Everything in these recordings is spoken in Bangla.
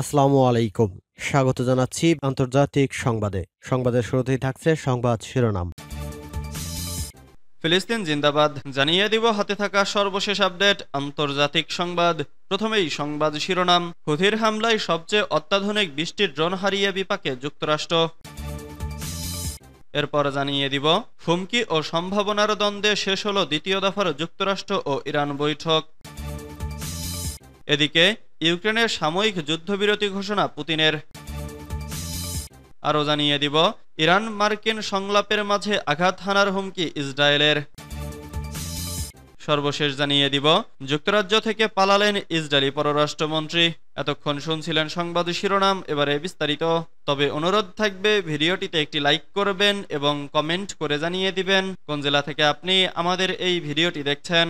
আসসালামু আলাইকুম। স্বাগত জানাচ্ছি আন্তর্জাতিক সংবাদে। সংবাদের শুরুতেই থাকছে সংবাদ শিরোনাম। ফিলিস্তিন জিন্দাবাদ জানিয়ে দিব হাতে থাকা সর্বশেষ আপডেট আন্তর্জাতিক সংবাদ। প্রথমেই সংবাদ শিরোনাম। হুথির হামলায় সবচেয়ে অত্যাধুনিক 20টি ড্রোন হারিয়ে বিপাকে যুক্তরাষ্ট্র। এরপর জানিয়ে দিব হুমকি ও সম্ভাবনার দ্বন্দ্বে শেষ হলো দ্বিতীয় দফার যুক্তরাষ্ট্র ও ইরান বৈঠক। এদিকে ইউক্রেনের সাময়িক যুদ্ধবিরতি ঘোষণা পুতিনের। আরও জানিয়ে দিব ইরান মার্কিন সংলাপের মাঝে আঘাত হানার হুমকি ইসরায়েলের। সর্বশেষ জানিয়ে দিব যুক্তরাজ্য থেকে পালালেন ইসরায়েলি পররাষ্ট্রমন্ত্রী। এতক্ষণ শুনছিলেন সংবাদ শিরোনাম, এবারে বিস্তারিত। তবে অনুরোধ থাকবে ভিডিওটিতে একটি লাইক করবেন এবং কমেন্ট করে জানিয়ে দিবেন কোন জেলা থেকে আপনি আমাদের এই ভিডিওটি দেখছেন।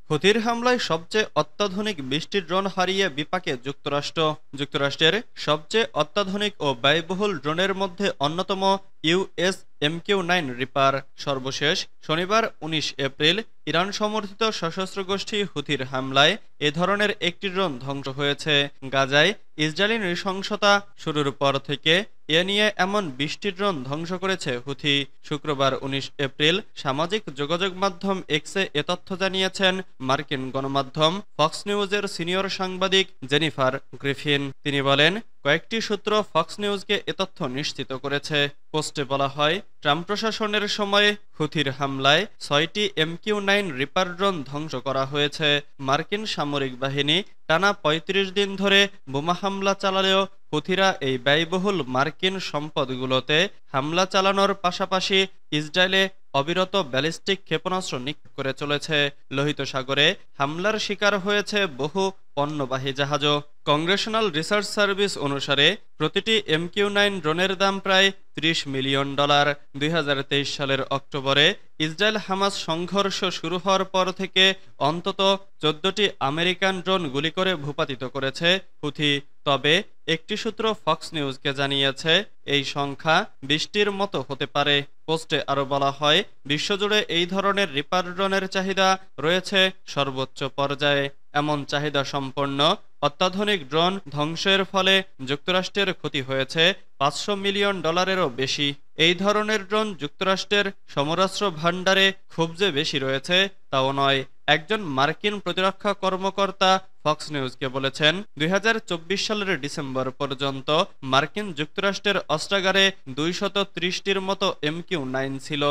হুথির হামলায় সবচেয়ে অত্যাধুনিক 20টি ড্রোন হারিয়ে বিপাকে যুক্তরাষ্ট্র। যুক্তরাষ্ট্রের সবচেয়ে অত্যাধুনিক ও ব্যয়বহুল ড্রোনের মধ্যে অন্যতম ইউএস MQ-9 রিপার সর্বশেষ শনিবার 19 এপ্রিল ইরান সমর্থিত সশস্ত্র গোষ্ঠী হুথির হামলায় এ ধরনের একটি ড্রোন ধ্বংস হয়েছে। গাজায় ইসরায়েলি নৃশংসতা শুরুর পর থেকে এ নিয়ে এমন 20টি ড্রোন ধ্বংস করেছে হুথি। শুক্রবার 19 এপ্রিল সামাজিক যোগাযোগ মাধ্যম এক্সে এ তথ্য জানিয়েছেন মার্কিন গণমাধ্যম ফক্স নিউজের সিনিয়র সাংবাদিক জেনিফার গ্রিফিন। তিনি বলেন, কয়েকটি সূত্র ফক্স নিউজকে এ তথ্য নিশ্চিত করেছে। পোস্টে বলা হয়, ট্রাম্প প্রশাসনের সময়ে হুথির হামলায় 6টি MQ-9 রিপার ড্রোন ধ্বংস করা হয়েছে। মার্কিন সামরিক বাহিনী টানা 35 দিন ধরে বোমা হামলা চালালেও হুথিরা এই ব্যয়বহুল মার্কিন সম্পদগুলোতে হামলা চালানোর পাশাপাশি ইসরায়েলে অবিরত ব্যালিস্টিক ক্ষেপণাস্ত্র নিক্ষেপ করে চলেছে। লোহিত সাগরে হামলার শিকার হয়েছে বহু পণ্যবাহী জাহাজও। কংগ্রেশনাল রিসার্চ সার্ভিস অনুসারে প্রতিটি MQ-9 ড্রোনের দাম প্রায় $30 মিলিয়ন। 2023 সালের অক্টোবরে ইসরায়েল হামাস সংঘর্ষ শুরু হওয়ার পর থেকে অন্তত 14টি আমেরিকান ড্রোন গুলি করে ভূপাতিত করেছে হুথি। তবে একটি সূত্র ফক্স নিউজকে জানিয়েছে এই সংখ্যা 20টির মতো হতে পারে। পোস্টে আরও বলা হয়, বিশ্বজুড়ে এই ধরনের রিপার ড্রোনের চাহিদা রয়েছে সর্বোচ্চ পর্যায়ে। এমন চাহিদা সম্পন্ন অত্যাধুনিক ড্রোন ধ্বংসের ফলে যুক্তরাষ্ট্রের ক্ষতি হয়েছে $500 মিলিয়ন বেশি। এই ধরনের ড্রোন যুক্তরাষ্ট্রের সমরাস্ত্র ভাণ্ডারে খুব যে বেশি রয়েছে তাও নয়। একজন মার্কিন প্রতিরক্ষা কর্মকর্তা ফক্স নিউজকে বলেছেন, 2024 সালের ডিসেম্বর পর্যন্ত মার্কিন যুক্তরাষ্ট্রের অস্ত্রাগারে 230টির মতো MQ-9 ছিল।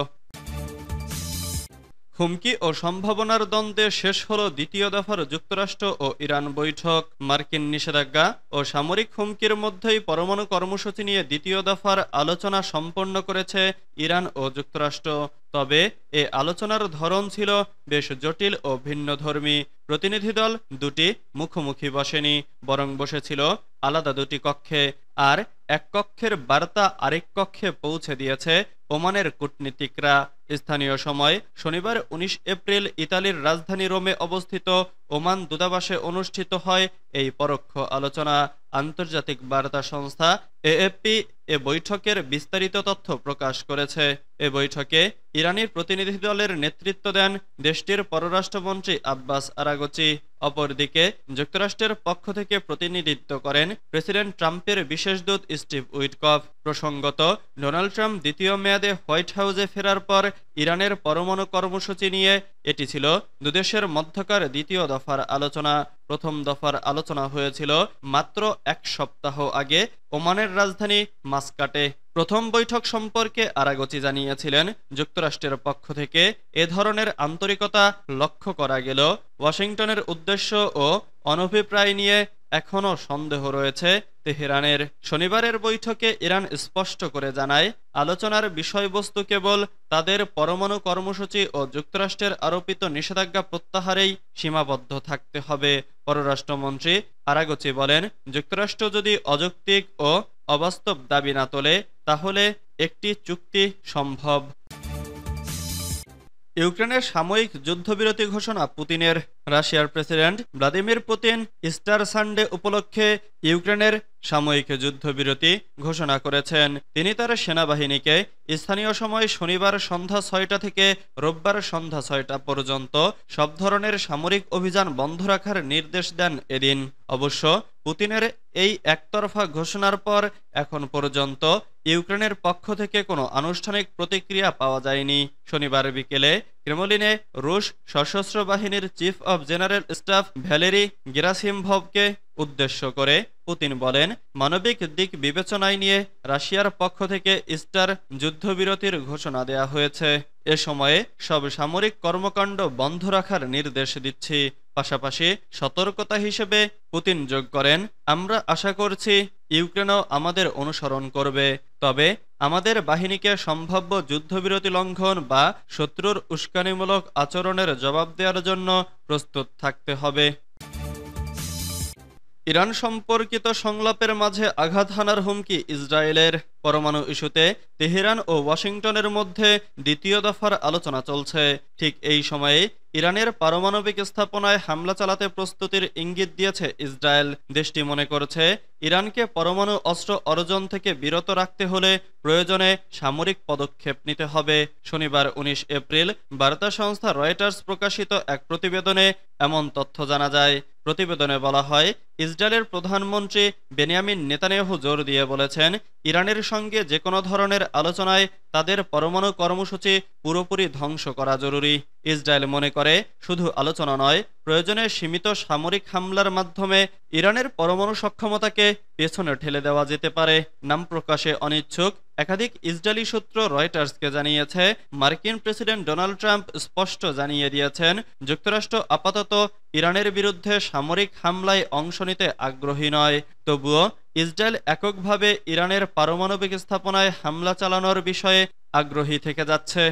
হুমকি ও সম্ভাবনার দ্বন্দ্বে শেষ হলো দ্বিতীয় দফার যুক্তরাষ্ট্র ও ইরান বৈঠক। মার্কিন নিষেধাজ্ঞা ও সামরিক হুমকির মধ্যেই পরমাণু কর্মসূচি নিয়ে দ্বিতীয় দফার আলোচনা সম্পন্ন করেছে ইরান ও যুক্তরাষ্ট্র। তবে এ আলোচনার ধরন ছিল বেশ জটিল ও ভিন্নধর্মী। প্রতিনিধি দল দুটি মুখোমুখি বসেনি, বরং বসেছিল আলাদা দুটি কক্ষে। আর এক কক্ষের বার্তা আরেক কক্ষে পৌঁছে দিয়েছে ওমানের কূটনীতিকরা। স্থানীয় সময় শনিবার 19 এপ্রিল ইতালির রাজধানী রোমে অবস্থিত ওমান দূতাবাসে অনুষ্ঠিত হয় এই পরোক্ষ আলোচনা। আন্তর্জাতিক বার্তা সংস্থা AFP এ বৈঠকের বিস্তারিত তথ্য প্রকাশ করেছে। এ বৈঠকে ইরানি প্রতিনিধি দলের নেতৃত্ব দেন দেশটির পররাষ্ট্রমন্ত্রী আব্বাস আরাগচি। অপরদিকে যুক্তরাষ্ট্রের পক্ষ থেকে প্রতিনিধিত্ব করেন প্রেসিডেন্ট ট্রাম্পের বিশেষ দূত স্টিভ উইটকফ। প্রসঙ্গত, ডোনাল্ড ট্রাম্প দ্বিতীয় মেয়াদে হোয়াইট হাউসে ফেরার পর ইরানের পরমাণু কর্মসূচি নিয়ে এটি ছিল দুদেশের মধ্যকার দ্বিতীয় দফার আলোচনা। প্রথম দফার আলোচনা হয়েছিল মাত্র এক সপ্তাহ আগে ওমানের রাজধানী মাসকাটে। প্রথম বৈঠক সম্পর্কে আরাগচি জানিয়েছিলেন, যুক্তরাষ্ট্রের পক্ষ থেকে এ ধরনের আন্তরিকতা লক্ষ্য করা গেলেও ওয়াশিংটনের উদ্দেশ্য ও অনভিপ্রায় নিয়ে এখনও সন্দেহ রয়েছে তেহরানের। শনিবারের বৈঠকে ইরান স্পষ্ট করে জানায়, আলোচনার বিষয়বস্তু কেবল তাদের পরমাণু কর্মসূচি ও যুক্তরাষ্ট্রের আরোপিত নিষেধাজ্ঞা প্রত্যাহারেই সীমাবদ্ধ থাকতে হবে। পররাষ্ট্রমন্ত্রী আরাগচি বলেন, যুক্তরাষ্ট্র যদি অযৌক্তিক ও অবাস্তব দাবি না তোলে তাহলে একটি চুক্তি সম্ভব। ইউক্রেনের সাময়িক যুদ্ধবিরতি ঘোষণা পুতিনের। রাশিয়ার president Vladimir Putin Easter Sunday উপলক্ষে ইউক্রেনের সাময়িক যুদ্ধবিরতি ঘোষণা করেছেন। তিনি তার সেনাবাহিনীকে স্থানীয় সময় শনিবার সন্ধ্যা ৬টা থেকে রোববার সন্ধ্যা ৬টা পর্যন্ত সব ধরনের সামরিক অভিযান বন্ধ রাখার নির্দেশ দেন এদিন। অবশ্য পুতিনের এই একতরফা ঘোষণার পর এখন পর্যন্ত ইউক্রেনের পক্ষ থেকে কোনো আনুষ্ঠানিক প্রতিক্রিয়া পাওয়া যায়নি। শনিবার বিকেলে ক্রেমলিনে রুশ সশস্ত্র বাহিনীর chief of general staff Valery গেরাসিমভভকে উদ্দেশ্য করে পুতিন বলেন, মানবিক দিক বিবেচনায় নিয়ে রাশিয়ার পক্ষ থেকে ইস্টার যুদ্ধবিরতির ঘোষণা দেয়া হয়েছে। এ সময়ে সব সামরিক কর্মকাণ্ড বন্ধ রাখার নির্দেশ দিচ্ছি। পাশাপাশি সতর্কতা হিসেবে পুতিন যোগ করেন, আমরা আশা করছি ইউক্রেনও আমাদের অনুসরণ করবে, তবে আমাদের বাহিনীকে সম্ভাব্য যুদ্ধবিরতি লঙ্ঘন বা শত্রুর উস্কানিমূলক আচরণের জবাব দেওয়ার জন্য প্রস্তুত থাকতে হবে। ইরান সম্পর্কিত সংলাপের মাঝে আঘাত হানার হুমকি ইসরায়েলের। পরমাণু ইস্যুতে তেহরান ও ওয়াশিংটনের মধ্যে দ্বিতীয় দফার আলোচনা চলছে। ঠিক এই সময়ে ইরানের পারমাণবিক স্থাপনায় হামলা চালাতে প্রস্তুতির ইঙ্গিত দিয়েছে ইসরায়েল। দেশটি মনে করছে, ইরানকে পরমাণু অস্ত্র অর্জন থেকে বিরত রাখতে হলে প্রয়োজনে সামরিক পদক্ষেপ নিতে হবে। শনিবার ১৯ এপ্রিল বার্তা সংস্থা রয়টার্স প্রকাশিত এক প্রতিবেদনে এমন তথ্য জানা যায়। প্রতিবেদনে বলা হয়, ইসরায়েলের প্রধানমন্ত্রী বেনিয়ামিন নেতানিয়াহু জোর দিয়ে বলেছেন, ইরানের সঙ্গে যে কোনো ধরনের আলোচনায় তাদের পরমাণু কর্মসূচি পুরোপুরি ধ্বংস করা জরুরি। ইসরায়েল মনে করে, শুধু আলোচনা নয়, প্রয়োজনে সীমিত সামরিক হামলার মাধ্যমে ইরানের পরমাণু সক্ষমতাকে পেছনে ঠেলে দেওয়া যেতে পারে। নাম প্রকাশে অনিচ্ছুক একাধিক ইসরায়েলি সূত্র রয়টার্সকে জানিয়েছে, মার্কিন প্রেসিডেন্ট ডোনাল্ড ট্রাম্প স্পষ্ট জানিয়ে দিয়েছেন, যুক্তরাষ্ট্র আপাতত ইরানের বিরুদ্ধে সামরিক হামলায় অংশ নিতে আগ্রহী নয়। তবুও ইসরায়েল এককভাবে ইরানের পারমাণবিক স্থাপনায় হামলা চালানোর বিষয়ে আগ্রহী থেকে যাচ্ছে।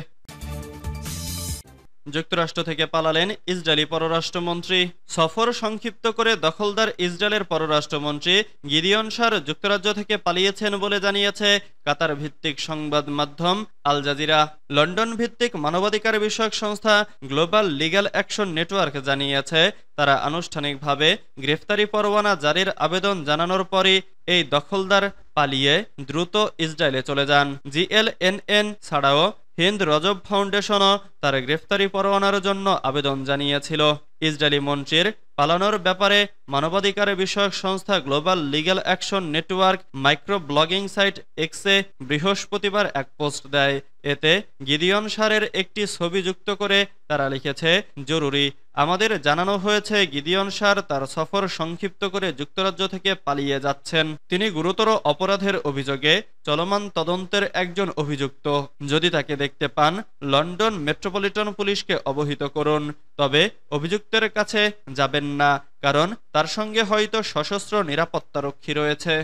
যুক্তরাষ্ট্র থেকে পালালেন ইসরায়েলি পররাষ্ট্রমন্ত্রী। সফর সংক্ষিপ্ত করে দখলদার ইসরায়েলের পররাষ্ট্রমন্ত্রী গিদিয়ন সার যুক্তরাজ্য থেকে পালিয়েছেন বলে জানিয়েছে কাতার ভিত্তিক সংবাদ মাধ্যম আল জাজিরা। লন্ডন ভিত্তিক মানবাধিকার বিষয়ক সংস্থা গ্লোবাল লিগ্যাল অ্যাকশন নেটওয়ার্ক জানিয়েছে, তারা আনুষ্ঠানিকভাবে গ্রেফতারি পরোয়ানা জারির আবেদন জানানোর পরই এই দখলদার পালিয়ে দ্রুত ইসরায়েলে চলে যান। জিএলএনএন ছাড়াও হিন্দ রজব ফাউন্ডেশনও তার গ্রেফতারি পরোয়ানার জন্য আবেদন জানিয়েছিল। ইসরায়েলি মন্ত্রীর পালানোর ব্যাপারে মানবাধিকার বিষয়ক সংস্থা global legal action network micro blogging site এক্সে বৃহস্পতিবার এক পোস্ট দেয়। এতে গিদিয়ন সারের একটি ছবি যুক্ত করে তারা লিখেছে, জরুরি, আমাদের জানানো হয়েছে গিদিয়ন সার তার সফর সংক্ষিপ্ত করে যুক্তরাজ্য থেকে পালিয়ে যাচ্ছেন। তিনি গুরুতর অপরাধের অভিযোগে চলমান তদন্তের একজন অভিযুক্ত। যদি তাকে দেখতে পান, লন্ডন মেট্রোপলিটন পুলিশকে অবহিত করুন, তবে অভিযুক্তের কাছে যাবেন না, কারণ তার সঙ্গে হয়তো সশস্ত্র নিরাপত্তারক্ষী রয়েছে।